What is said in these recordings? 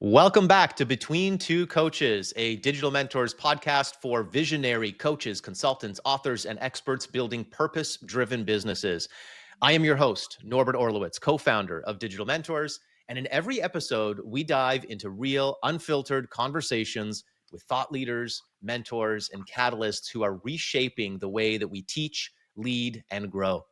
Welcome back to Between Two Coaches, a digital mentors podcast for visionary coaches, consultants, authors, and experts building purpose driven businesses. I am your host, Norbert Orlewicz, co founder of Digital Mentors. And in every episode, we dive into real, unfiltered conversations with thought leaders, mentors, and catalysts who are reshaping the way that we teach, lead, and grow.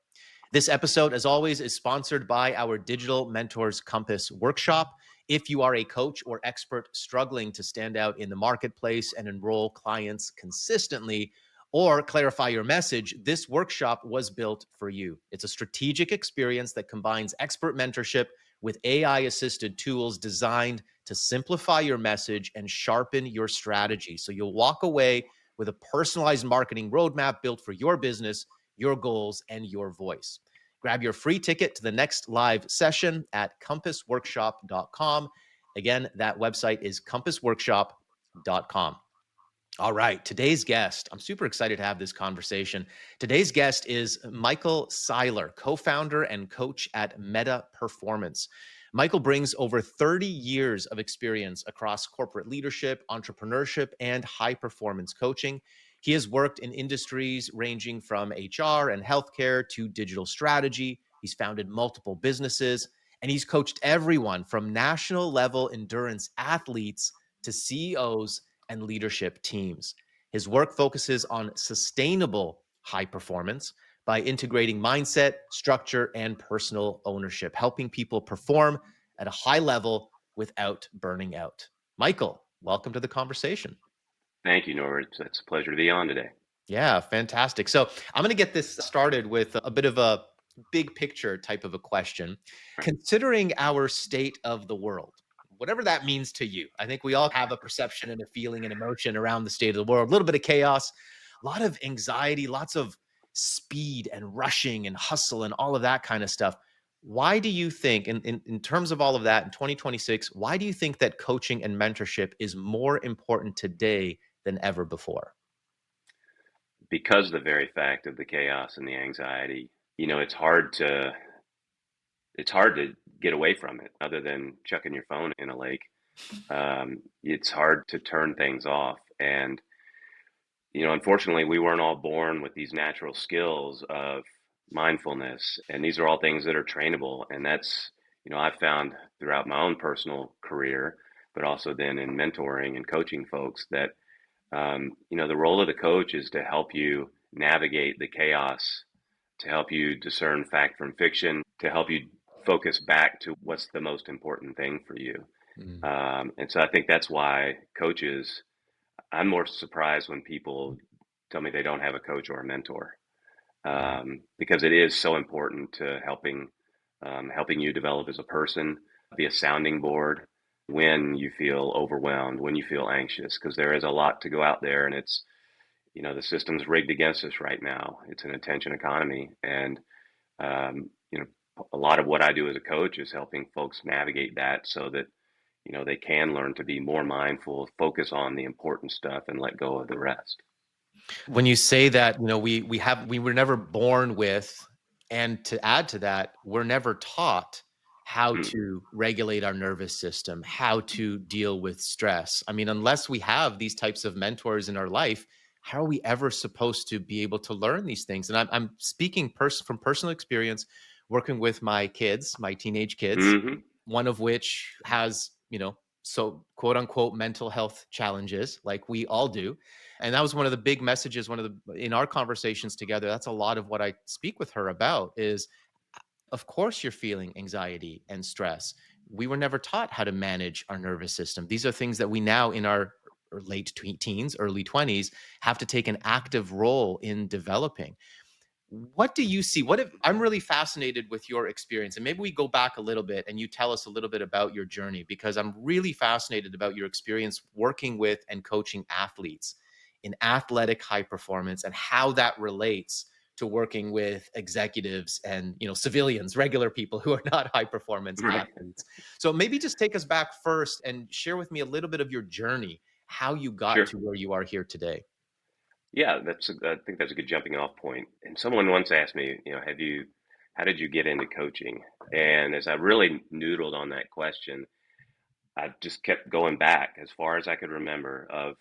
This episode, as always, is sponsored by our Digital Mentors Compass workshop. If you are a coach or expert struggling to stand out in the marketplace and enroll clients consistently or clarify your message, this workshop was built for you. It's a strategic experience that combines expert mentorship with AI-assisted tools designed to simplify your message and sharpen your strategy. So you'll walk away with a personalized marketing roadmap built for your business, your goals, and your voice. Grab your free ticket to the next live session at compassworkshop.com. Again, that website is compassworkshop.com. All right, today's guest, I'm super excited to have this conversation. Today's guest is Michael Seiler, co-founder and coach at Metta Performance. Michael brings over 30 years of experience across corporate leadership, entrepreneurship, and high-performance coaching. He has worked in industries ranging from HR and healthcare to digital strategy. He's founded multiple businesses, and he's coached everyone from national-level endurance athletes to CEOs and leadership teams. His work focuses on sustainable high performance by integrating mindset, structure, and personal ownership, helping people perform at a high level without burning out. Michael, welcome to the conversation. Thank you, Norbert. It's a pleasure to be on today. Yeah, fantastic. So I'm going to get this started with a bit of a big picture type of a question. Considering our state of the world, whatever that means to you, I think we all have a perception and a feeling and emotion around the state of the world, a little bit of chaos, a lot of anxiety, lots of speed and rushing and hustle and all of that kind of stuff. Why do you think, in terms of all of that in 2026, why do you think that coaching and mentorship is more important today than ever before? Because of the very fact of the chaos and the anxiety, it's hard to get away from it other than chucking your phone in a lake. It's hard to turn things off. And, unfortunately, we weren't all born with these natural skills of mindfulness. And these are all things that are trainable. And that's, I've found throughout my own personal career, but also then in mentoring and coaching folks that the role of the coach is to help you navigate the chaos, to help you discern fact from fiction, to help you focus back to what's the most important thing for you. Mm. And so I think that's why coaches, I'm more surprised when people tell me they don't have a coach or a mentor, because it is so important to helping you develop as a person, be a sounding board when you feel overwhelmed, when you feel anxious, because there is a lot to go out there, and it's, the system's rigged against us right now. It's an attention economy, and um, you know, a lot of what I do as a coach is helping folks navigate that so that they can learn to be more mindful, focus on the important stuff, and let go of the rest. When you say that, we were never born with, and to add to that, we're never taught how Hmm. to regulate our nervous system, how to deal with stress. I mean, unless we have these types of mentors in our life, how are we ever supposed to be able to learn these things? And I'm speaking from personal experience, working with my kids, my teenage kids, Hmm. one of which has, so quote unquote mental health challenges like we all do. And that was one of the big messages, in our conversations together. That's a lot of what I speak with her about is, of course, you're feeling anxiety and stress. We were never taught how to manage our nervous system. These are things that we now in our late teens, early 20s have to take an active role in developing. What do you see? What if I'm really fascinated with your experience? And maybe we go back a little bit and you tell us a little bit about your journey, because I'm really fascinated about your experience working with and coaching athletes in athletic high performance and how that relates to working with executives and civilians, regular people who are not high performance Right. athletes. So maybe just take us back first and share with me a little bit of your journey, how you got Sure. to where you are here today. Yeah, I think that's a good jumping off point. And someone once asked me, how did you get into coaching? And as I really noodled on that question, I just kept going back as far as I could remember of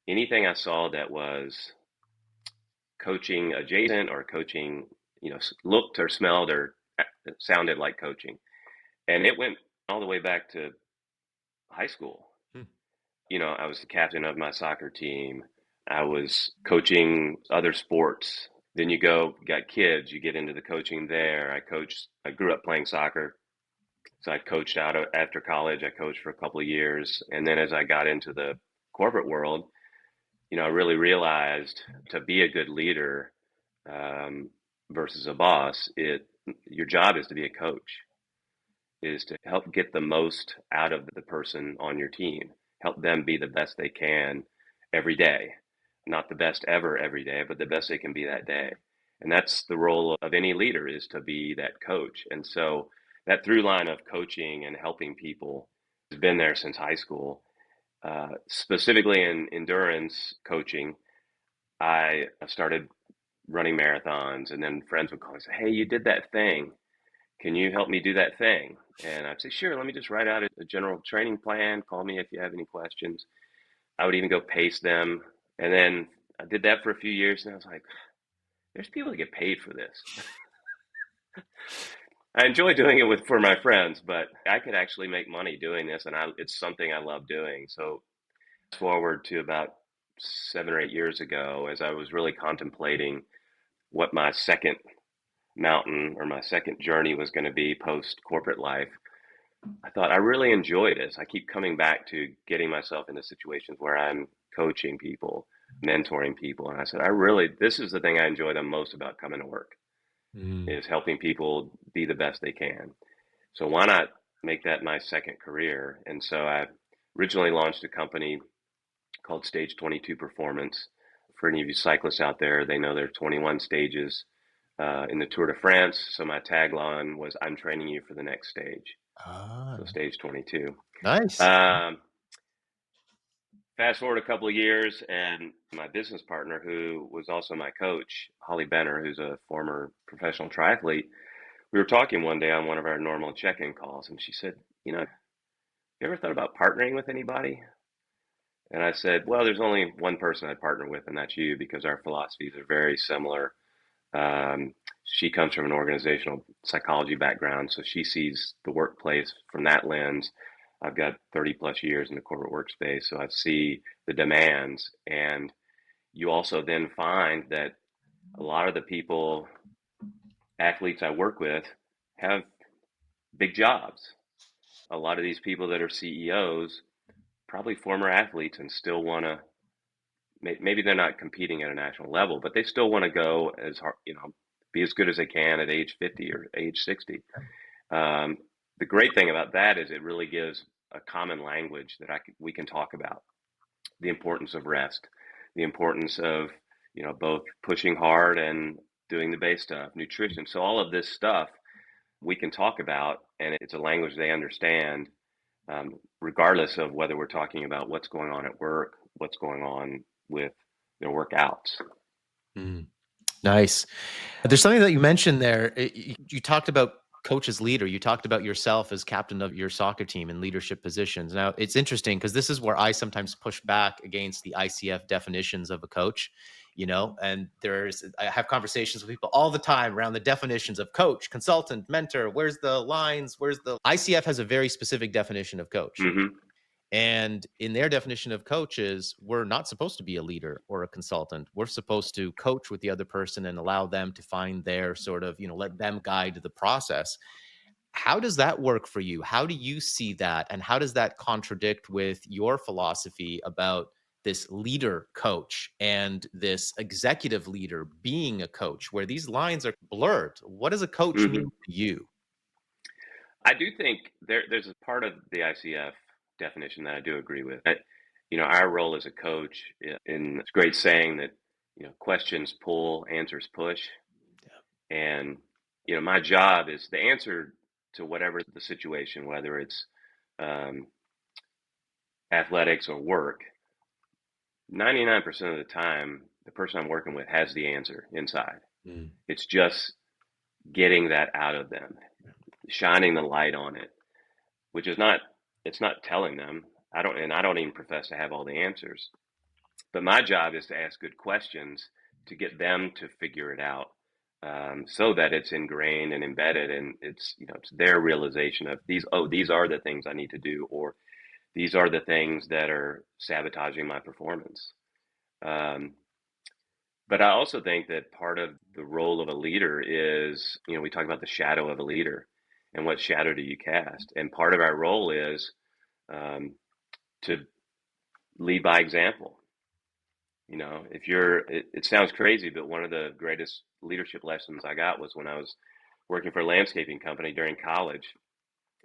anything I saw that was coaching adjacent or coaching, looked or smelled or sounded like coaching. And it went all the way back to high school. Hmm. I was the captain of my soccer team. I was coaching other sports. Then got kids, you get into the coaching there. I grew up playing soccer. So I coached after college. I coached for a couple of years. And then as I got into the corporate world, I really realized to be a good leader versus a boss, your job is to be a coach, is to help get the most out of the person on your team, help them be the best they can every day. Not the best ever every day, but the best they can be that day. And that's the role of any leader, is to be that coach. And so that through line of coaching and helping people has been there since high school. Specifically in endurance coaching, I started running marathons, and then friends would call and say, "Hey, you did that thing. Can you help me do that thing?" And I'd say, "Sure, let me just write out a general training plan. Call me if you have any questions." I would even go pace them. And then I did that for a few years, and I was like, there's people that get paid for this. I enjoy doing it for my friends, but I could actually make money doing this, and it's something I love doing. So fast forward to about 7 or 8 years ago, as I was really contemplating what my second mountain or my second journey was going to be post corporate life, I thought I really enjoy this. I keep coming back to getting myself into situations where I'm coaching people, mentoring people. And I said, this is the thing I enjoy the most about coming to work, Mm. is helping people be the best they can. So why not make that my second career? And so I originally launched a company called Stage 22 Performance. For any of you cyclists out there, they know there are 21 stages in the Tour de France. So my tagline was, "I'm training you for the next stage." Ah, So stage 22. nice. Um, Fast forward a couple of years, and my business partner, who was also my coach, Holly Benner, who's a former professional triathlete, we were talking one day on one of our normal check-in calls, and she said, "You ever thought about partnering with anybody?" And I said, "Well, there's only one person I'd partner with, and that's you, because our philosophies are very similar." She comes from an organizational psychology background, so she sees the workplace from that lens. I've got 30 plus years in the corporate workspace, so I see the demands. And you also then find that a lot of the athletes I work with, have big jobs. A lot of these people that are CEOs, probably former athletes, and still want to, maybe they're not competing at a national level, but they still want to go as hard, be as good as they can at age 50 or age 60. Um, the great thing about that is it really gives a common language that we can talk about the importance of rest, the importance of, both pushing hard and doing the base stuff, nutrition. So all of this stuff we can talk about, and it's a language they understand, regardless of whether we're talking about what's going on at work, what's going on with their workouts. Mm. Nice. There's something that you mentioned there. You talked about coach as leader. You talked about yourself as captain of your soccer team in leadership positions. Now, it's interesting because this is where I sometimes push back against the ICF definitions of a coach, and I have conversations with people all the time around the definitions of coach, consultant, mentor. Where's the lines? ICF has a very specific definition of coach. Mm-hmm. And in their definition of coaches, we're not supposed to be a leader or a consultant. We're supposed to coach with the other person and allow them to find their sort of, let them guide the process. How does that work for you? How do you see that? And how does that contradict with your philosophy about this leader coach and this executive leader being a coach, where these lines are blurred? What does a coach Mm-hmm. mean to you? I do think there's a part of the ICF definition that I do agree with. Our role as a coach, in this great saying that, questions pull, answers push. And, my job is the answer to whatever the situation, whether it's um, athletics or work. 99% of the time, the person I'm working with has the answer inside. Mm. It's just getting that out of them, shining the light on it, which is not it's not telling them. I don't even profess to have all the answers. But my job is to ask good questions to get them to figure it out, so that it's ingrained and embedded, and it's their realization of these are the things I need to do, or these are the things that are sabotaging my performance. Um, but I also think that part of the role of a leader is, we talk about the shadow of a leader and what shadow do you cast? And part of our role is um, to lead by example. It sounds crazy, but one of the greatest leadership lessons I got was when I was working for a landscaping company during college.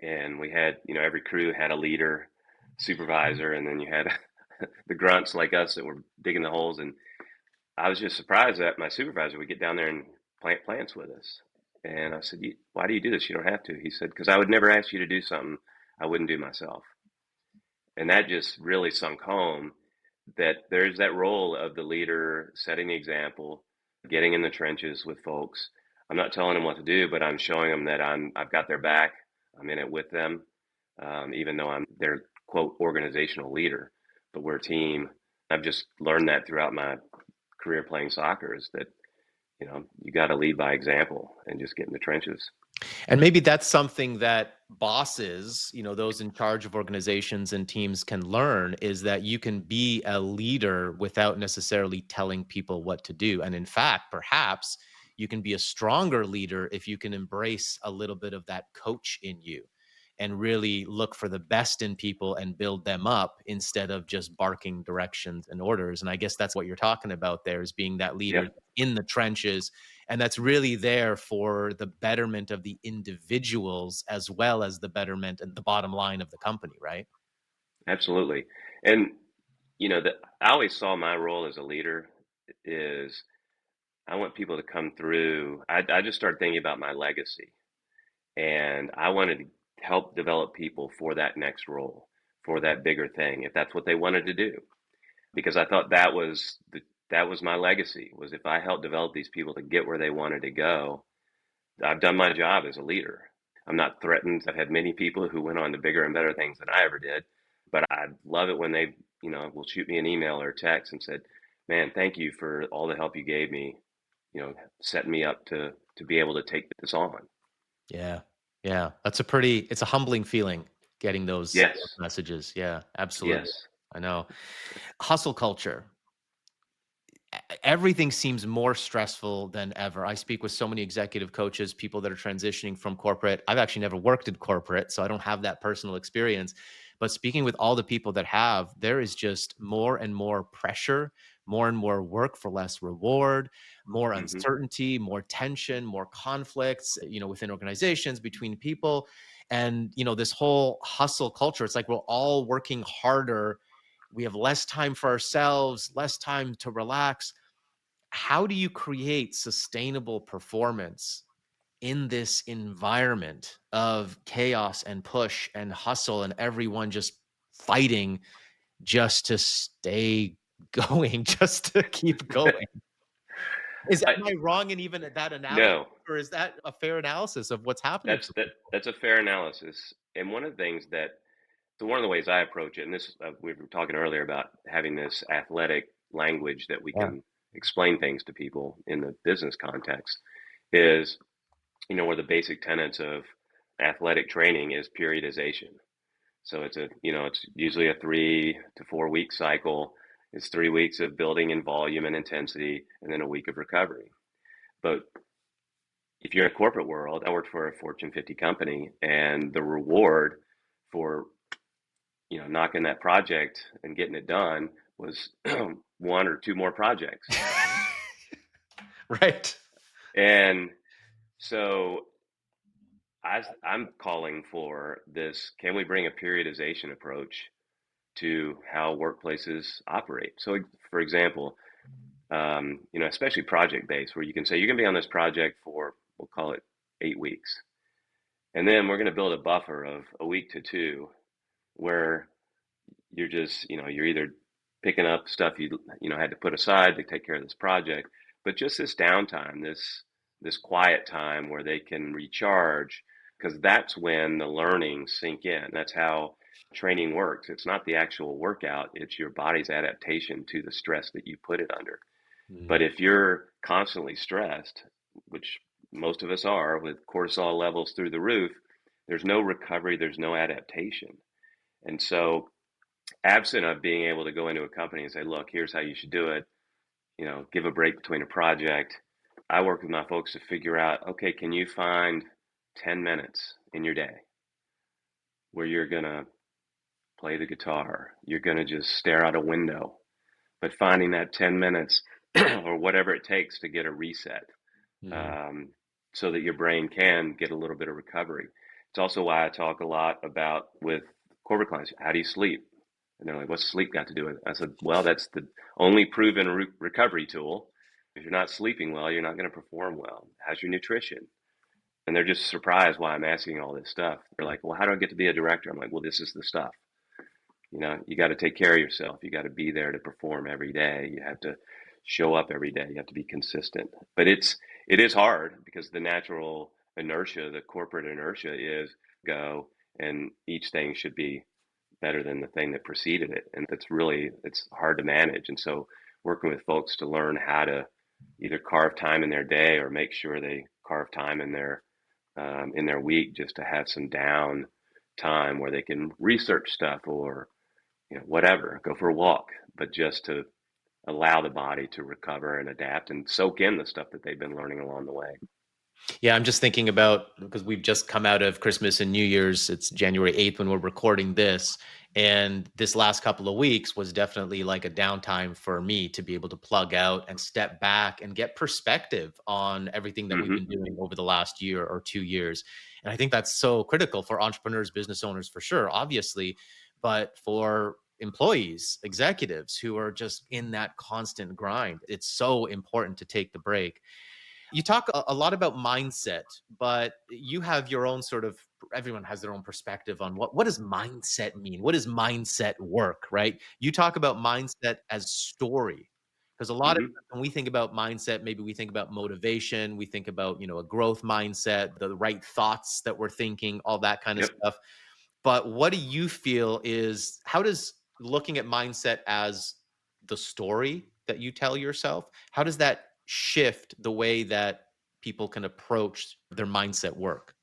And we had, every crew had a leader, supervisor, and then you had the grunts like us that were digging the holes. And I was just surprised that my supervisor would get down there and plant plants with us. And I said, "Why do you do this? You don't have to." He said, "Because I would never ask you to do something I wouldn't do myself." And that just really sunk home, that there's that role of the leader setting the example, getting in the trenches with folks. I'm not telling them what to do, but I'm showing them that I've got their back. I'm in it with them, even though I'm their quote organizational leader. But we're a team. I've just learned that throughout my career playing soccer, is that you got to lead by example and just get in the trenches. And maybe that's something that bosses, those in charge of organizations and teams can learn, is that you can be a leader without necessarily telling people what to do. And in fact, perhaps you can be a stronger leader if you can embrace a little bit of that coach in you and really look for the best in people and build them up instead of just barking directions and orders. And I guess that's what you're talking about there, is being that leader Yep, in the trenches, and that's really there for the betterment of the individuals as well as the betterment and the bottom line of the company, right? absolutely. And that I always saw my role as a leader is I want people to come through. I just started thinking about my legacy, and I wanted to help develop people for that next role, for that bigger thing, if that's what they wanted to do. Because I thought that was my legacy, was if I helped develop these people to get where they wanted to go, I've done my job as a leader. I'm not threatened. I've had many people who went on to bigger and better things than I ever did, but I love it when they, will shoot me an email or a text and said, "Man, thank you for all the help you gave me, setting me up to be able to take this on." Yeah. Yeah. It's a humbling feeling getting those Yes, messages. Yeah, absolutely. yes. I know. Hustle culture. Everything seems more stressful than ever. I speak with so many executive coaches, people that are transitioning from corporate. I've actually never worked in corporate, so I don't have that personal experience. But speaking with all the people that have, there is just more and more pressure, more and more work for less reward, more Hmm. uncertainty, more tension, more conflicts, within organizations, between people. And, this whole hustle culture, it's like we're all working harder. We have less time for ourselves, less time to relax. How do you create sustainable performance in this environment of chaos and push and hustle and everyone just fighting just to stay going, just to keep going? Am I wrong in even that analogy, No, or is that a fair analysis of what's happening for people? that's a fair analysis. And one of the things so one of the ways I approach it, and we were talking earlier about having this athletic language that we Yeah. can explain things to people in the business context, is, where the basic tenets of athletic training is periodization. So it's usually a 3 to 4 week cycle. It's 3 weeks of building in volume and intensity, and then a week of recovery. But if you're in a corporate world, I worked for a Fortune 50 company, and the reward for knocking that project and getting it done was one or two more projects. Right. And so I'm calling for this. Can we bring a periodization approach to how workplaces operate? So, for example, especially project based, where you can say you're going to be on this project for, we'll call it 8 weeks. And then we're going to build a buffer of a week to two where you're just, you're either picking up stuff you had to put aside to take care of this project, but just this downtime, this quiet time where they can recharge, because that's when the learning sink in. That's how training works. It's not the actual workout, it's your body's adaptation to the stress that you put it under. But Mm. if you're constantly stressed, which most of us are with cortisol levels through the roof, there's no recovery, there's no adaptation. And so, absent of being able to go into a company and say, look, here's how you should do it, give a break between a project, I work with my folks to figure out, okay, can you find 10 minutes in your day where you're going to play the guitar, you're going to just stare out a window, but finding that 10 minutes or whatever it takes to get a reset, Mm. um, so that your brain can get a little bit of recovery. It's also why I talk a lot about with corporate clients, how do you sleep? And they're like, what's sleep got to do with it? I said, well, that's the only proven recovery tool. If you're not sleeping well, you're not going to perform well. How's your nutrition? And they're just surprised why I'm asking all this stuff. They're like, well, how do I get to be a director? I'm like, well, this is the stuff. You got to take care of yourself. You got to be there to perform every day. You have to show up every day. You have to be consistent. But it is hard because the natural inertia, the corporate inertia is go, and each thing should be better than the thing that preceded it. And it's hard to manage. And so working with folks to learn how to either carve time in their day or make sure they carve time in their week just to have some down time where they can research stuff or whatever, go for a walk, but just to allow the body to recover and adapt and soak in the stuff that they've been learning along the way. Yeah, I'm just thinking about because we've just come out of Christmas and New Year's. It's January 8th when we're recording this. And this last couple of weeks was definitely like a downtime for me to be able to plug out and step back and get perspective on everything that we've Hmm. been doing over the last year or 2 years. And I think that's so critical for entrepreneurs, business owners for sure, obviously, but for employees, executives who are just in that constant grind. It's so important to take the break. You talk a lot about mindset, but you have your own sort of everyone has their own perspective on what does mindset mean? What does mindset work, right? You talk about mindset as story. Because a lot of Hmm. times when we think about mindset, maybe we think about motivation, we think about, a growth mindset, the right thoughts that we're thinking, all that kind of Yep. stuff. But what do you feel is how does looking at mindset as the story that you tell yourself, how does that shift the way that people can approach their mindset work?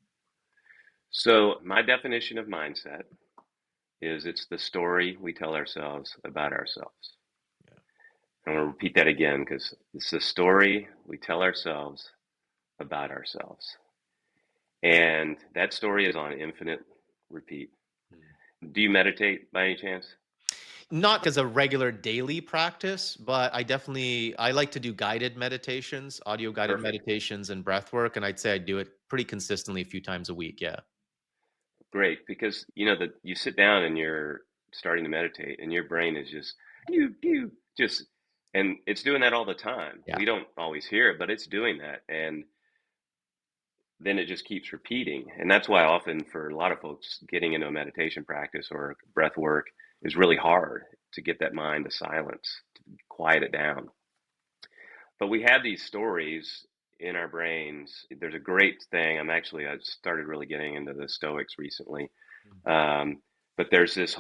So my definition of mindset is it's the story we tell ourselves about ourselves. Yeah. I'm going to repeat that again because it's the story we tell ourselves about ourselves. And that story is on infinite repeat. Mm. Do you meditate by any chance? Not as a regular daily practice, but I like to do guided meditations, audio guided Perfect. meditations and breath work. And I'd say I do it pretty consistently a few times a week. Yeah. Great, because that you sit down and you're starting to meditate, and your brain is just you just, and it's doing that all the time. Yeah. We don't always hear it, but it's doing that, and then it just keeps repeating. And that's why often for a lot of folks, getting into a meditation practice or breath work is really hard to get that mind to silence, to quiet it down. But we have these stories in our brains. There's a great thing. I started really getting into the Stoics recently. Um, but there's this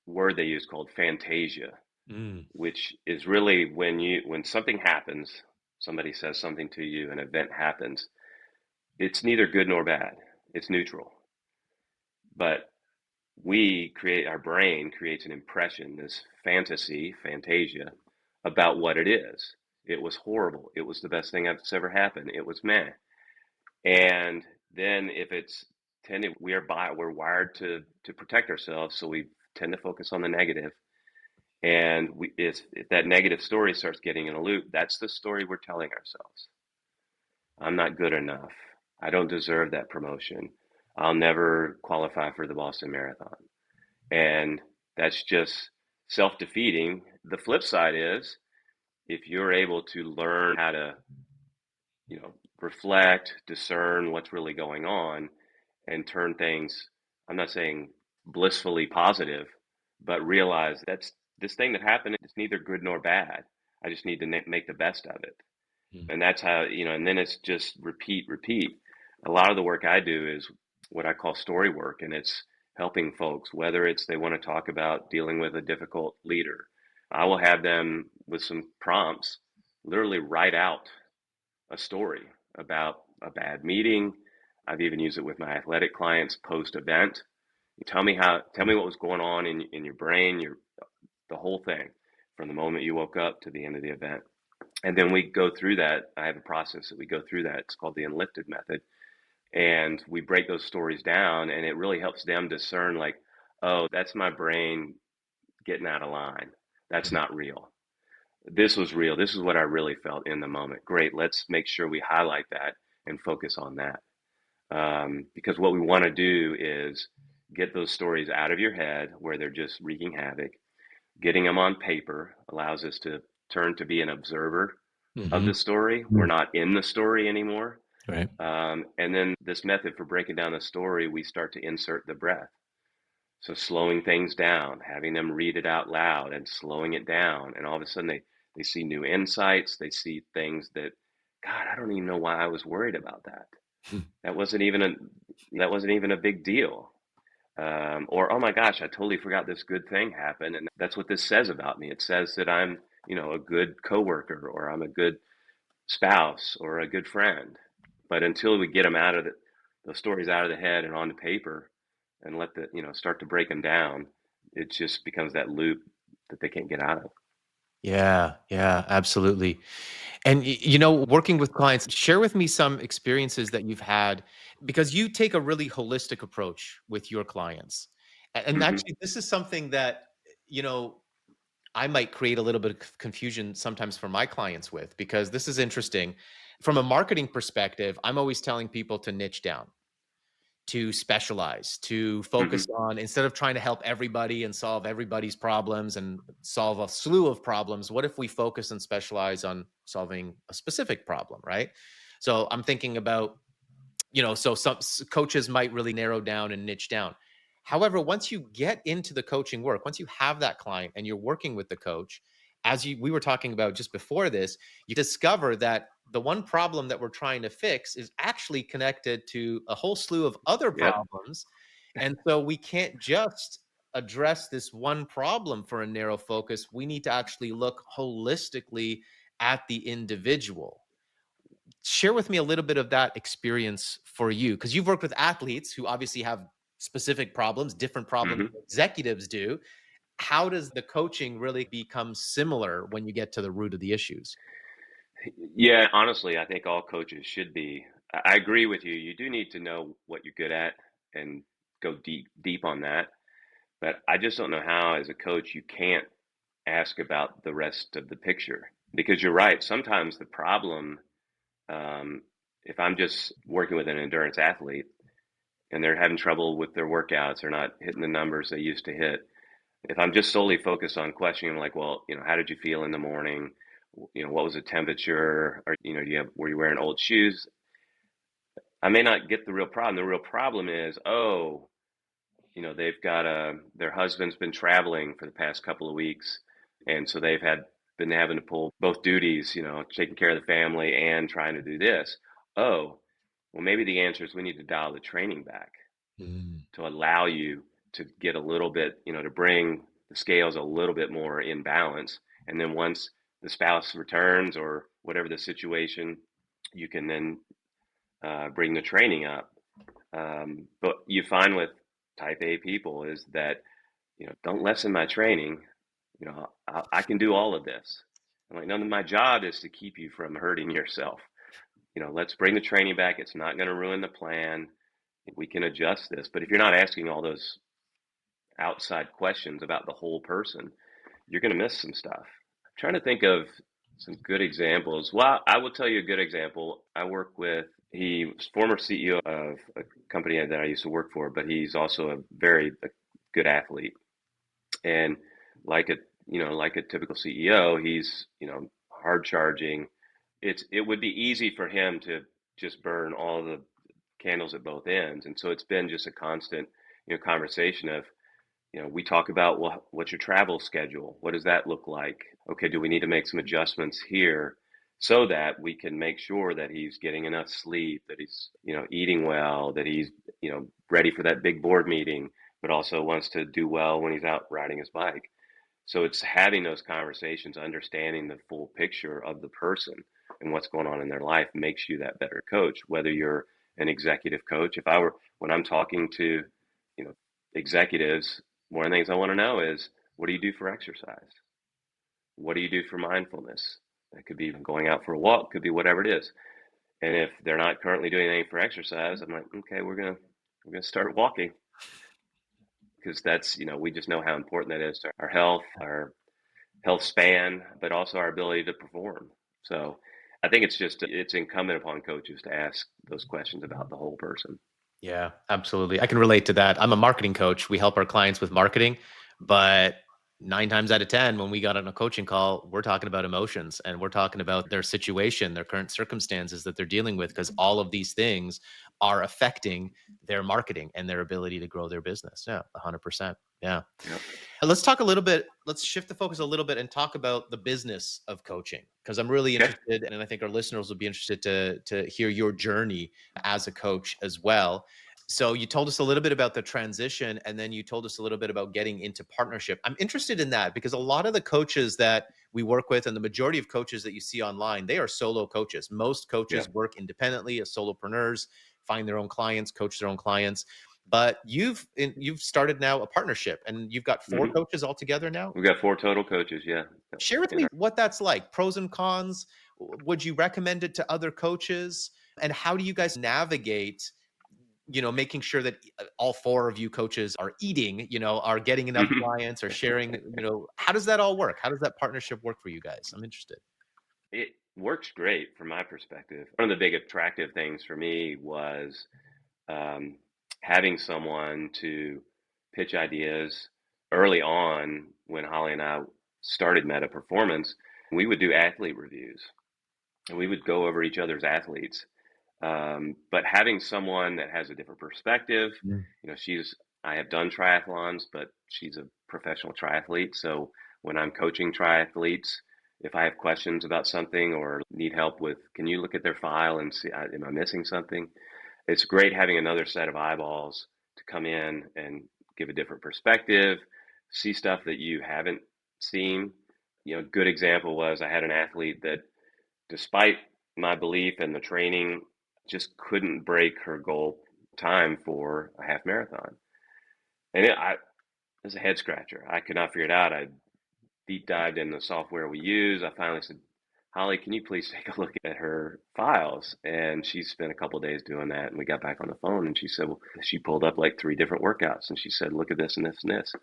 word they use called fantasia, Mm. which is really when something happens, somebody says something to you, an event happens, it's neither good nor bad. It's neutral. But our brain creates an impression, this fantasia, about what it is. It was horrible. It was the best thing that's ever happened. It was meh. And then if it's tended, we're wired to protect ourselves, so we tend to focus on the negative. And if that negative story starts getting in a loop, that's the story we're telling ourselves. I'm not good enough. I don't deserve that promotion. I'll never qualify for the Boston Marathon. And that's just self-defeating. The flip side is if you're able to learn how to, reflect, discern what's really going on, and turn things, I'm not saying blissfully positive, but realize that's this thing that happened is neither good nor bad. I just need to make the best of it. Mm. And that's how, and then it's just repeat, repeat. A lot of the work I do is what I call story work, and it's helping folks, whether it's they want to talk about dealing with a difficult leader. I will have them with some prompts literally write out a story about a bad meeting. I've even used it with my athletic clients post event. You tell me what was going on in your brain, the whole thing from the moment you woke up to the end of the event. And then we go through that. I have a process that we go through that. It's called the enlifted method. And we break those stories down, and it really helps them discern, like, oh, that's my brain getting out of line. That's not real. This was real. This is what I really felt in the moment. Great. Let's make sure we highlight that and focus on that. Because what we want to do is get those stories out of your head where they're just wreaking havoc. Getting them on paper allows us to turn to be an observer of Mm-hmm. the story. We're not in the story anymore. Right. And then this method for breaking down the story, we start to insert the breath. So slowing things down, having them read it out loud and slowing it down. And all of a sudden they see new insights. They see things that, God, I don't even know why I was worried about that. That wasn't even a big deal. Or, oh my gosh, I totally forgot this good thing happened. And that's what this says about me. It says that I'm, a good coworker, or I'm a good spouse, or a good friend. But until we get them out of those stories out of the head and onto paper and start to break them down, it just becomes that loop that they can't get out of. Yeah, yeah, absolutely. And working with clients, share with me some experiences that you've had because you take a really holistic approach with your clients. And Hmm. actually, this is something that, you know, I might create a little bit of confusion sometimes for my clients with, because this is interesting. From a marketing perspective, I'm always telling people to niche down, to specialize, to Hmm. focus on, instead of trying to help everybody and solve everybody's problems and solve a slew of problems, what if we focus and specialize on solving a specific problem, right? So I'm thinking about, so some coaches might really narrow down and niche down. However, once you get into the coaching work, once you have that client and you're working with the coach, we were talking about just before this, you discover that the one problem that we're trying to fix is actually connected to a whole slew of other Yep. problems. And so we can't just address this one problem for a narrow focus. We need to actually look holistically at the individual. Share with me a little bit of that experience for you, because you've worked with athletes who obviously have specific problems, different problems Hmm. than executives do. How does the coaching really become similar when you get to the root of the issues? Yeah, honestly, I think all coaches should be. I agree with you. You do need to know what you're good at and go deep on that. But I just don't know how, as a coach, you can't ask about the rest of the picture, because you're right. Sometimes the problem, um, if I'm just working with an endurance athlete and they're having trouble with their workouts, they're not hitting the numbers they used to hit. If I'm just solely focused on questioning, like, well, how did you feel in the morning? What was the temperature? Or, were you wearing old shoes? I may not get the real problem. The real problem is, oh, they've got their husband's been traveling for the past couple of weeks, and so been having to pull both duties, taking care of the family and trying to do this. Oh, well, maybe the answer is we need to dial the training back Mm. to allow you to get a little bit, to bring the scales a little bit more in balance. And then once the spouse returns or whatever the situation, you can then bring the training up. But you find with type A people is that, don't lessen my training. I can do all of this. I'm like, no, my job is to keep you from hurting yourself. Let's bring the training back. It's not going to ruin the plan. We can adjust this. But if you're not asking all those outside questions about the whole person, you're going to miss some stuff. I'm trying to think of some good examples. Well, I will tell you a good example. I work with, he was former CEO of a company that I used to work for, but he's also a good athlete. And like like a typical CEO, he's, hard charging. It would be easy for him to just burn all the candles at both ends. And so it's been just a constant, conversation of, we talk about, well, what's your travel schedule? What does that look like? Okay, do we need to make some adjustments here so that we can make sure that he's getting enough sleep, that he's, eating well, that he's, ready for that big board meeting? but also wants to do well when he's out riding his bike. So it's having those conversations, understanding the full picture of the person and what's going on in their life makes you that better coach. Whether you're an executive coach, when I'm talking to, you know, executives, one of the things I want to know is, what do you do for exercise? What do you do for mindfulness? That could be going out for a walk, could be whatever it is. And if they're not currently doing anything for exercise, I'm like, okay, we're gonna start walking, because that's, we just know how important that is to our health span, but also our ability to perform. So I think it's incumbent upon coaches to ask those questions about the whole person. Yeah, absolutely. I can relate to that. I'm a marketing coach. We help our clients with marketing, but 9 times out of 10, when we got on a coaching call, we're talking about emotions and we're talking about their situation, their current circumstances that they're dealing with, because all of these things are affecting their marketing and their ability to grow their business. Yeah, 100%. Yeah. Yep. Let's talk a little bit. Let's shift the focus a little bit and talk about the business of coaching, because I'm really Okay. interested, and I think our listeners will be interested to hear your journey as a coach as well. So you told us a little bit about the transition, and then you told us a little bit about getting into partnership. I'm interested in that because a lot of the coaches that we work with, and the majority of coaches that you see online, they are solo coaches. Most Yeah. coaches work independently as solopreneurs, find their own clients, coach their own clients. But you've started now a partnership, and you've got 4 Hmm. coaches all together now. We've got 4 total coaches. Yeah. Share with In me our, what that's like, pros and cons. Would you recommend it to other coaches? And how do you guys navigate, making sure that all 4 of you coaches are eating, are getting enough Mhm. clients or sharing, how does that all work? How does that partnership work for you guys? I'm interested. It works great from my perspective. One of the big attractive things for me was um, having someone to pitch ideas early on. When Holly and I started Metta Performance, we would do athlete reviews and we would go over each other's athletes. But having someone that has a different perspective, Mm. I have done triathlons, but she's a professional triathlete. So when I'm coaching triathletes, if I have questions about something or need help with, can you look at their file and see, am I missing something? It's great having another set of eyeballs to come in and give a different perspective, see stuff that you haven't seen. Good example was I had an athlete that, despite my belief in the training, just couldn't break her goal time for a half marathon. And it was a head scratcher. I could not figure it out. I deep dived in the software we use. I finally said, Holly, can you please take a look at her files? And she spent a couple of days doing that. And we got back on the phone and she said, well, she pulled up like 3 different workouts. And she said, look at this and this and this.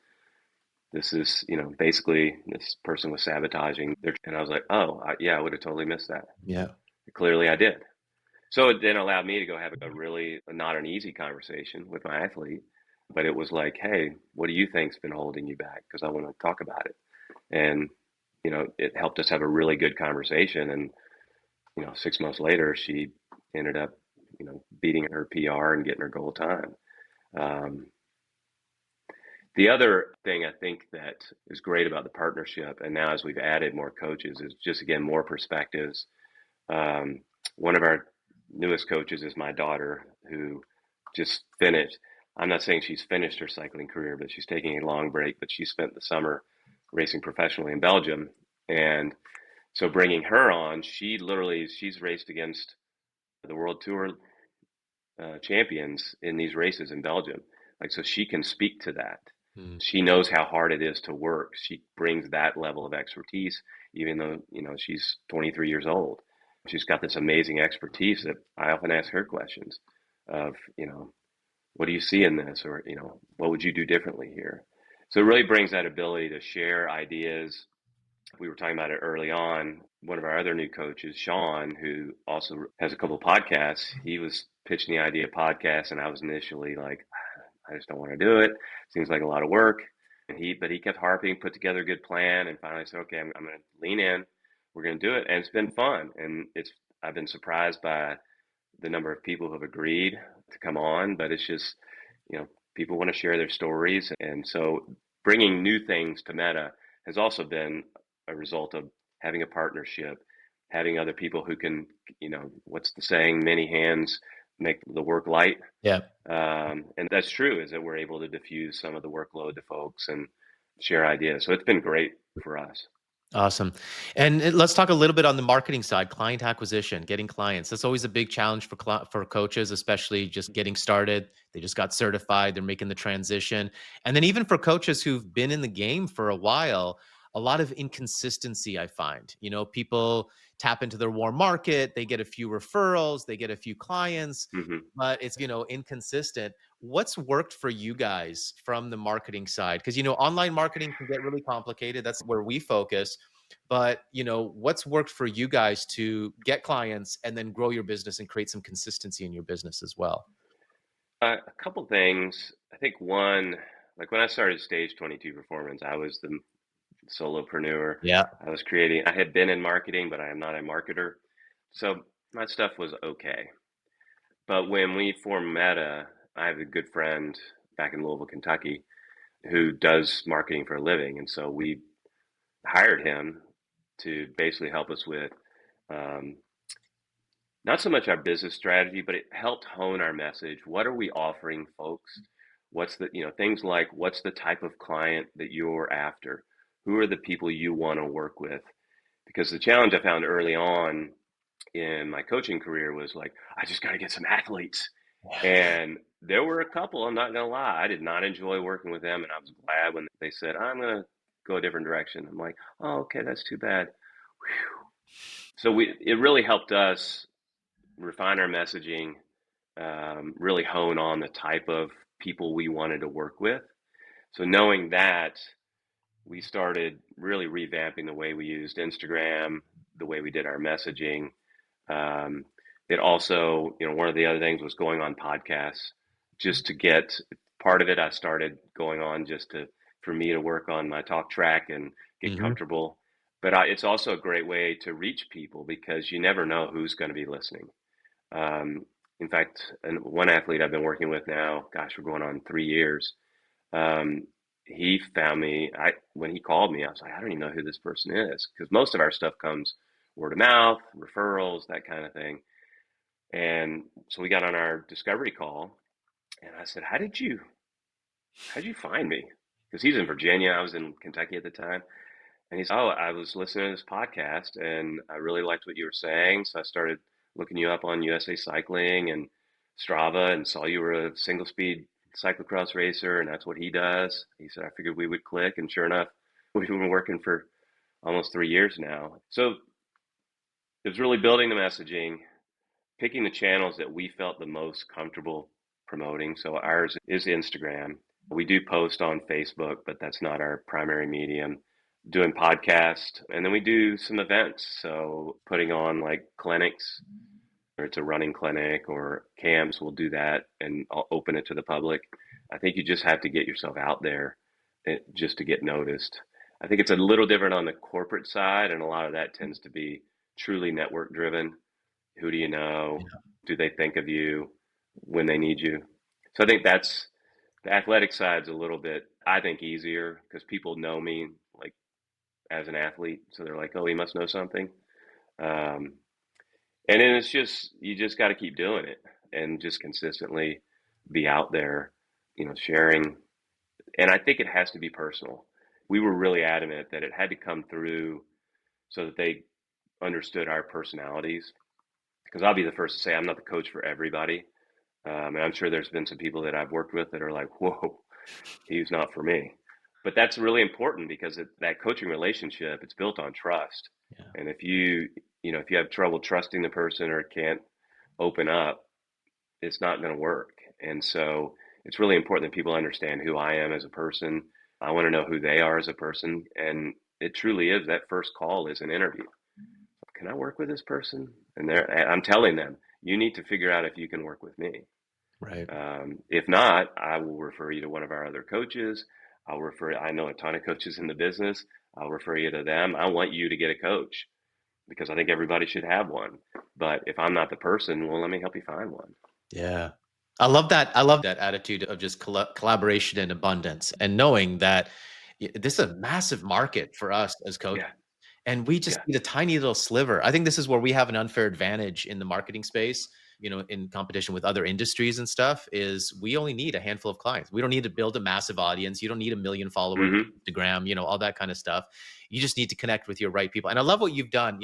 This is, basically this person was sabotaging their, and I was like, oh, yeah, I would have totally missed that. Yeah. Clearly I did. So it then allowed me to go have a really not an easy conversation with my athlete, but it was like, hey, what do you think's been holding you back? Because I want to talk about it. And, it helped us have a really good conversation. And, 6 months later, she ended up, beating her PR and getting her goal time. Um, the other thing I think that is great about the partnership, and now as we've added more coaches, is just, again, more perspectives. One of our newest coaches is my daughter, who just finished. I'm not saying she's finished her cycling career, but she's taking a long break. But she spent the summer racing professionally in Belgium, and so bringing her on, she's raced against the World Tour champions in these races in Belgium. Like, so she can speak to that. Mm. She knows how hard it is to work. She brings that level of expertise, even though, she's 23 years old. She's got this amazing expertise that I often ask her questions of, what do you see in this? Or, what would you do differently here? So it really brings that ability to share ideas. We were talking about it early on. One of our other new coaches, Sean, who also has a couple of podcasts, he was pitching the idea of podcasts, and I was initially like, I just don't want to do it. Seems like a lot of work. But he kept harping, put together a good plan, and finally said, okay, I'm going to lean in. We're going to do it. And it's been fun. And I've been surprised by the number of people who have agreed to come on, but it's just, people want to share their stories. And so bringing new things to Metta has also been a result of having a partnership, having other people who can, what's the saying? Many hands make the work light. Yeah. And that's true, is that we're able to diffuse some of the workload to folks and share ideas. So it's been great for us. Awesome. And let's talk a little bit on the marketing side, client acquisition, getting clients. That's always a big challenge for coaches, especially just getting started. They just got certified, they're making the transition. And then even for coaches who've been in the game for a while, a lot of inconsistency I find. People tap into their warm market, they get a few referrals, they get a few clients, Hmm. but it's, inconsistent. What's worked for you guys from the marketing side? Because, online marketing can get really complicated. That's where we focus. But, what's worked for you guys to get clients and then grow your business and create some consistency in your business as well? A couple things. I think one, like when I started Stage 22 Performance, I was the solopreneur. Yeah. I had been in marketing, but I am not a marketer. So my stuff was okay. But when we formed Meta, I have a good friend back in Louisville, Kentucky, who does marketing for a living. And so we hired him to basically help us with um, not so much our business strategy, but it helped hone our message. What are we offering folks? What's the, things like what's the type of client that you're after? Who are the people you want to work with? Because the challenge I found early on in my coaching career was like, I just got to get some athletes. And there were a couple, I'm not going to lie, I did not enjoy working with them. And I was glad when they said, I'm going to go a different direction. I'm like, oh, okay, that's too bad. Whew. So it really helped us refine our messaging, really hone on the type of people we wanted to work with. So knowing that, we started really revamping the way we used Instagram, the way we did our messaging. Um, it also, one of the other things was going on podcasts just to get part of it. I started going on just for me to work on my talk track and get Hmm. comfortable. But it's also a great way to reach people because you never know who's going to be listening. Um, in fact, and one athlete I've been working with now, gosh, we're going on 3 years. Um, he found me. When he called me, I was like, I don't even know who this person is because most of our stuff comes word of mouth, referrals, that kind of thing. And so we got on our discovery call, and I said, how'd you find me? Because he's in Virginia, I was in Kentucky at the time. And he said, oh, I was listening to this podcast and I really liked what you were saying. So I started looking you up on USA Cycling and Strava and saw you were a single speed cyclocross racer. And that's what he does. He said, I figured we would click. And sure enough, we've been working for almost 3 years now. So it was really building the messaging, picking the channels that we felt the most comfortable promoting. So ours is Instagram. We do post on Facebook, but that's not our primary medium. Doing podcasts, and then we do some events. So putting on like clinics, or it's a running clinic or camps, we'll do that and I'll open it to the public. I think you just have to get yourself out there just to get noticed. I think it's a little different on the corporate side, and a lot of that tends to be truly network driven. Who do you know? Do they think of you when they need you? So I think that's the athletic side's a little bit, I think, easier because people know me like as an athlete, so they're like, "Oh, he must know something." Um, and then it's just you just got to keep doing it and just consistently be out there, sharing. And I think it has to be personal. We were really adamant that it had to come through so that they understood our personalities. Because I'll be the first to say I'm not the coach for everybody. And I'm sure there's been some people that I've worked with that are like, whoa, he's not for me. But that's really important because that coaching relationship, it's built on trust. Yeah. And if you have trouble trusting the person or can't open up, it's not going to work. And so it's really important that people understand who I am as a person. I want to know who they are as a person. And it truly is that first call is an interview. Can I work with this person? And I'm telling them, you need to figure out if you can work with me. Right. If not, I will refer you to one of our other coaches. I know a ton of coaches in the business. I'll refer you to them. I want you to get a coach because I think everybody should have one. But if I'm not the person, well, let me help you find one. Yeah. I love that. I love that attitude of just collaboration and abundance and knowing that this is a massive market for us as coaches. Yeah. And we just Yeah. need a tiny little sliver. I think this is where we have an unfair advantage in the marketing space in competition with other industries and stuff, is we only need a handful of clients. We don't need to build a massive audience. You don't need 1 million followers Hmm. on Instagram, all that kind of stuff. You just need to connect with your right people. And I love what you've done.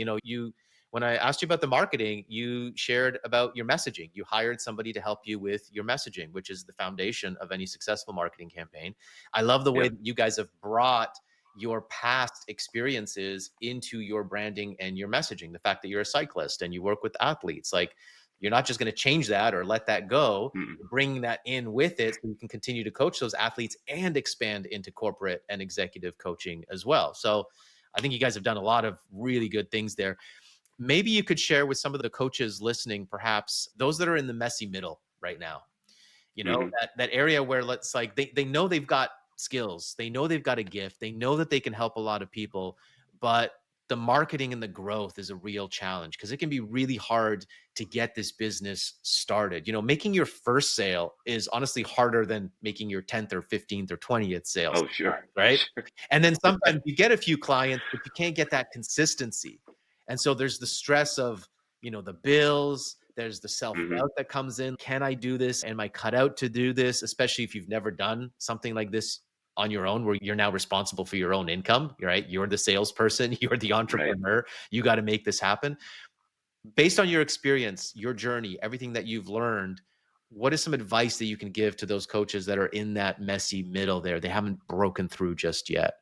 When I asked you about the marketing, you shared about your messaging. You hired somebody to help you with your messaging, which is the foundation of any successful marketing campaign. I love the way Yep. that you guys have brought your past experiences into your branding and your messaging. The fact that you're a cyclist and you work with athletes, like, you're not just going to change that or let that go. Mm. You're bringing that in with it so you can continue to coach those athletes and expand into corporate and executive coaching as well. So I think you guys have done a lot of really good things there. Maybe you could share with some of the coaches listening, perhaps those that are in the messy middle right now, Hmm. that area where, let's, like, they know they've got skills, they know they've got a gift, they know that they can help a lot of people, but the marketing and the growth is a real challenge because it can be really hard to get this business started. Making your first sale is honestly harder than making your 10th or 15th or 20th sales, Oh, sure. right? Sure. And then sometimes you get a few clients, but you can't get that consistency. And so there's the stress of, the bills, there's the Hmm. self-doubt that comes in. Can I do this? Am I cut out to do this? Especially if you've never done something like this on your own, where you're now responsible for your own income, right? You're the salesperson, you're the Right. entrepreneur. You got to make this happen. Based on your experience, your journey, everything that you've learned, what is some advice that you can give to those coaches that are in that messy middle there? They haven't broken through just yet.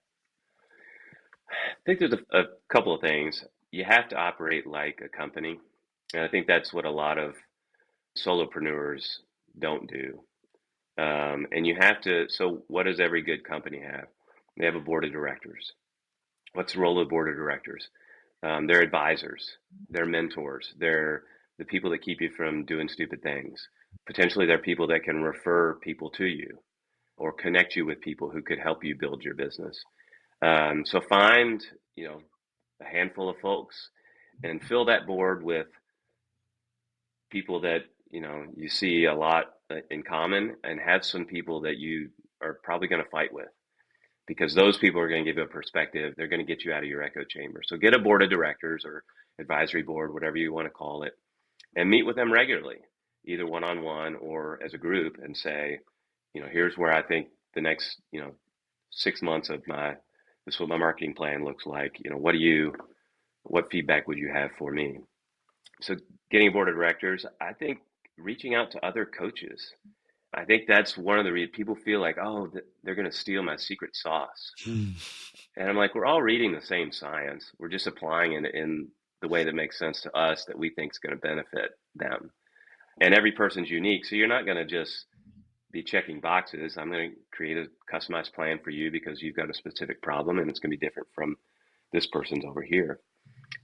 I think there's a couple of things. You have to operate like a company. And I think that's what a lot of solopreneurs don't do. And you have to, so what does every good company have? They have a board of directors. What's the role of the board of directors? They're advisors, they're mentors, they're the people that keep you from doing stupid things. Potentially, they're people that can refer people to you or connect you with people who could help you build your business. So find, a handful of folks and fill that board with people that, you see a lot in common, and have some people that you are probably going to fight with, because those people are going to give you a perspective. They're going to get you out of your echo chamber. So get a board of directors or advisory board, whatever you want to call it, and meet with them regularly, either one-on-one or as a group, and say, here's where I think the next, 6 months of this is what my marketing plan looks like. What feedback would you have for me? So getting a board of directors, I think reaching out to other coaches. I think that's one of the reasons people feel like, oh, they're going to steal my secret sauce. And I'm like, we're all reading the same science. We're just applying it in the way that makes sense to us, that we think is going to benefit them. And every person's unique. So you're not going to just be checking boxes. I'm going to create a customized plan for you because you've got a specific problem, and it's going to be different from this person's over here.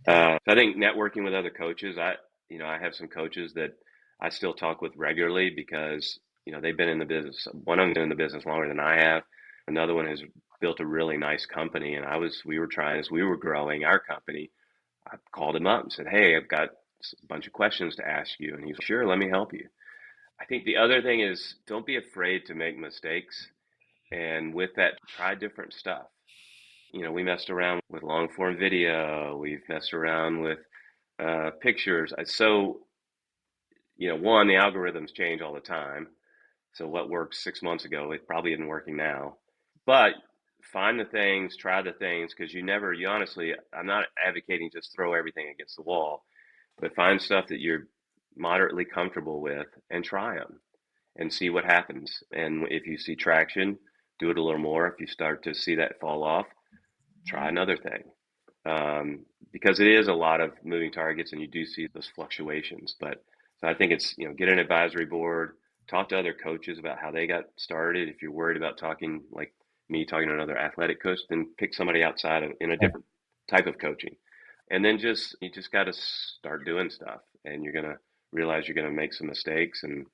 So I think networking with other coaches, I have some coaches that I still talk with regularly because, they've been in the business. One of them's been in the business longer than I have. Another one has built a really nice company. And we were trying, as we were growing our company, I called him up and said, hey, I've got a bunch of questions to ask you. And he's like, sure, let me help you. I think the other thing is, don't be afraid to make mistakes. And with that, try different stuff. We messed around with long form video. We've messed around with pictures. So, one, the algorithms change all the time. So what worked 6 months ago, it probably isn't working now. But find the things, try the things, because you honestly, I'm not advocating just throw everything against the wall, but find stuff that you're moderately comfortable with and try them and see what happens. And if you see traction, do it a little more. If you start to see that fall off, try another thing. Because it is a lot of moving targets, and you do see those fluctuations. But so I think it's, get an advisory board, talk to other coaches about how they got started. If you're worried about talking, like me talking to another athletic coach, then pick somebody outside in a different type of coaching. And then you just got to start doing stuff, and you're going to realize you're going to make some mistakes, and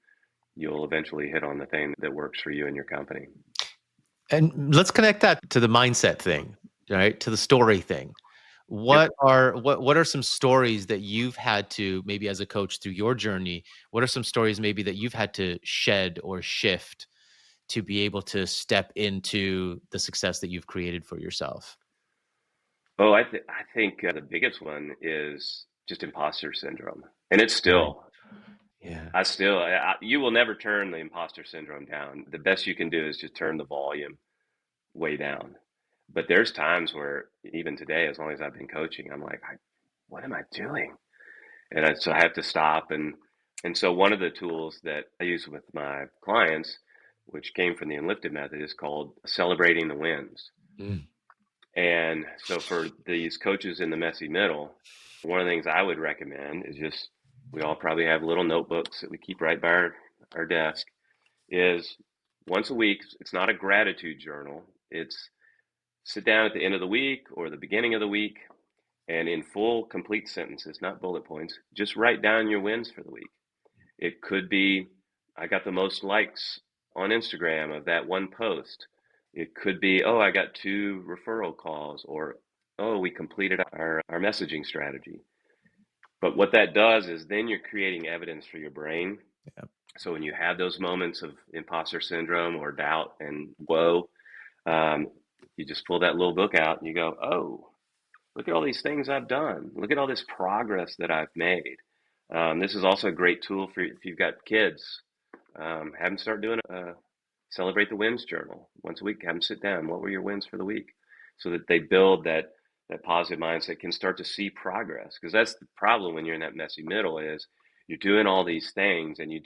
you'll eventually hit on the thing that works for you and your company. And let's connect that to the mindset thing, right? To the story thing. Yep. What are some stories that you've had to, maybe as a coach through your journey, what are some stories maybe that you've had to shed or shift to be able to step into the success that you've created for yourself? Oh, I think the biggest one is just imposter syndrome, and it's Right. still, Yeah. You will never turn the imposter syndrome down. The best you can do is just turn the volume way down. But there's times where even today, as long as I've been coaching, I'm like, what am I doing? So I have to stop. And so one of the tools that I use with my clients, which came from the Enlifted method, is called celebrating the wins. Mm. And so for these coaches in the messy middle, one of the things I would recommend is just, we all probably have little notebooks that we keep right by our desk, is once a week. It's not a gratitude journal. It's sit down at the end of the week or the beginning of the week, and in full, complete sentences, not bullet points, just write down your wins for the week. It could be, I got the most likes on Instagram of that one post. It could be, oh, I got 2 referral calls, or, oh, we completed our messaging strategy. But what that does is then you're creating evidence for your brain. Yeah. So when you have those moments of imposter syndrome or doubt and woe, you just pull that little book out and you go, oh, look at all these things I've done. Look at all this progress that I've made. This is also a great tool for if you've got kids. Have them start doing a celebrate the wins journal once a week. Have them sit down. What were your wins for the week? So that they build that positive mindset, can start to see progress. Because that's the problem when you're in that messy middle, is you're doing all these things and you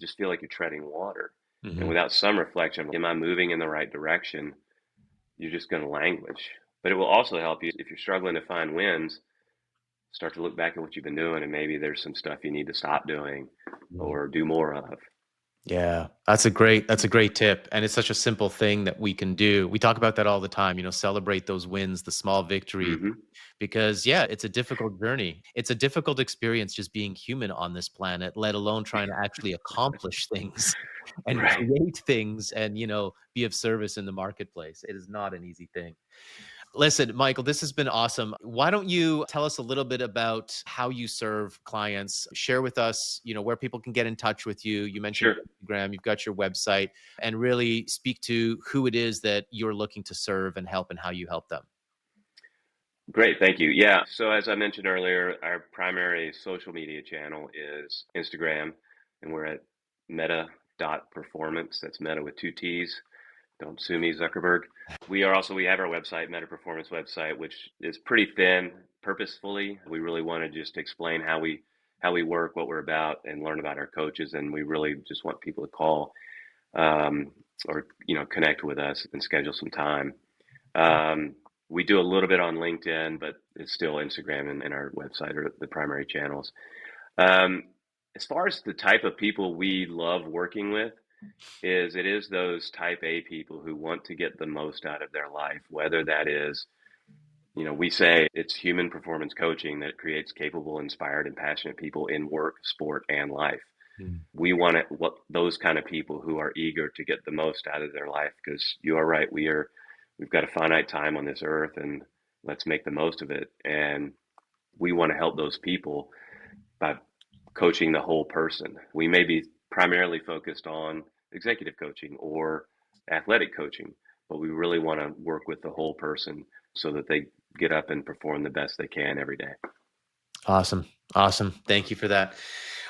just feel like you're treading water. Mm-hmm. And without some reflection, am I moving in the right direction? You're just going to languish. But it will also help you if you're struggling to find wins. Start to look back at what you've been doing, and maybe there's some stuff you need to stop doing or do more of. Yeah, that's a great tip. And it's such a simple thing that we can do. We talk about that all the time, celebrate those wins, the small victory, Mm-hmm. because yeah, it's a difficult journey. It's a difficult experience just being human on this planet, let alone trying to actually accomplish things and Right. create things and, be of service in the marketplace. It is not an easy thing. Listen, Michael, this has been awesome. Why don't you tell us a little bit about how you serve clients? Share with us, where people can get in touch with you. You mentioned Sure. Instagram, you've got your website, and really speak to who it is that you're looking to serve and help and how you help them. Great. Thank you. Yeah. So as I mentioned earlier, our primary social media channel is Instagram, and we're at Metta.Performance. That's Metta with 2 T's. Don't sue me, Zuckerberg. We have our website, Metta Performance website, which is pretty thin purposefully. We really want to just explain how we work, what we're about, and learn about our coaches. And we really just want people to call or connect with us and schedule some time. We do a little bit on LinkedIn, but it's still Instagram and our website are the primary channels. As far as the type of people we love working with, it is those type A people who want to get the most out of their life, whether that is, we say it's human performance coaching that creates capable, inspired, and passionate people in work, sport, and life. We want those kind of people who are eager to get the most out of their life, because you are right. We've got a finite time on this earth, and let's make the most of it. And we want to help those people by coaching the whole person. We may be primarily focused on executive coaching or athletic coaching, but we really want to work with the whole person so that they get up and perform the best they can every day. Awesome. Thank you for that.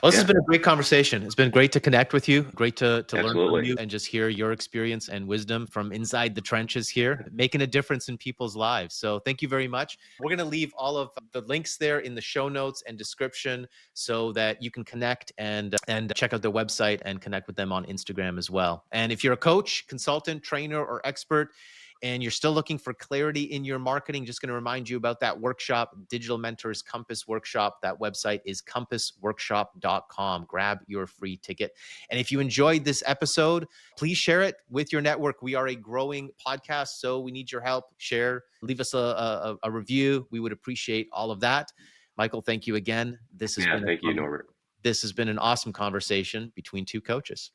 Well, this has been a great conversation. It's been great to connect with you. Great to learn from you and just hear your experience and wisdom from inside the trenches here, making a difference in people's lives. So thank you very much. We're going to leave all of the links there in the show notes and description so that you can connect and check out their website and connect with them on Instagram as well. And if you're a coach, consultant, trainer, or expert, and you're still looking for clarity in your marketing, just going to remind you about that workshop, Digital Mentors Compass Workshop. That website is compassworkshop.com. Grab your free ticket. And if you enjoyed this episode, please share it with your network. We are a growing podcast, so we need your help. Share, leave us a review. We would appreciate all of that. Michael, thank you again. Thank you, Norbert. This has been an awesome conversation between two coaches.